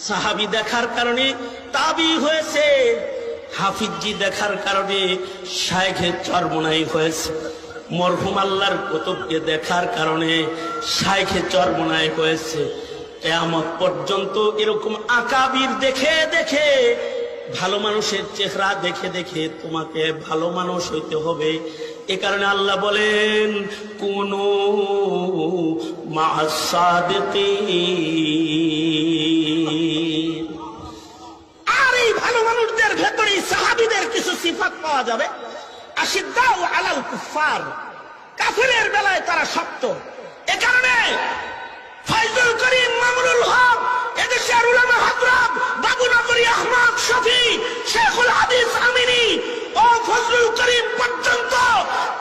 সাহাবী দেখার কারণে তাবি হয়েছে, হাফিজি দেখার কারণে শায়েখে চরমনাই হয়েছে, মরহুম আল্লাহর কুতুবকে দেখার কারণে শায়েখে চরমনাই হয়েছে। কিয়ামত পর্যন্ত এরকম আকাবির দেখে দেখে, ভালো মানুষের চেহারা দেখে দেখে তোমাকে ভালো মানুষ হইতে হবে। এ কারণে আল্লাহ বলেন কুনু মা'আস সাদিকিন। আর এই ভালো মানুষদের ভেতরে সাহাবীদের কিছু সিফাত পাওয়া যাবে। আশিদ্দাউ আলাল কুফার, কাফিরের বেলায় তারা শক্ত। এ কারণে ফয়জুল করিম মামুনুল হক, এদেশের উলামা হযরত বাবু নগরী আহমদ শফি, শেখুল হাদিস আমিনী ও ফজলুল করিম পর্যন্ত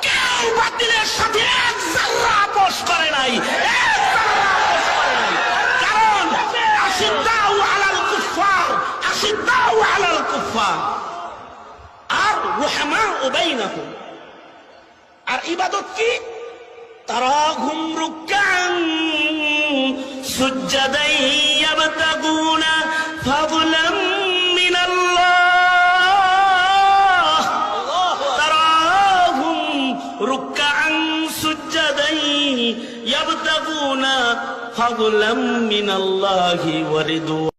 কেউ বাতিলের সাথে এক যারা আপোষ করে নাই, এক যারা আপোষ করে নাই। কারণ আশিদ্দাউ আলাল কুফার, আশিদ্দাউ আলাল কুফার। আর রুহামাউ বাইনাহুম। আর ইবাদত কি? তারাহুম রুকআন সুজদান ইয়াবতাগুনা ফাদলাম মিনাল্লাহ, তারাহুম রুকআন সুজদান ইয়াবতাগুনা ফাদলাম মিনাল্লাহি ওয়া রিদওয়ান।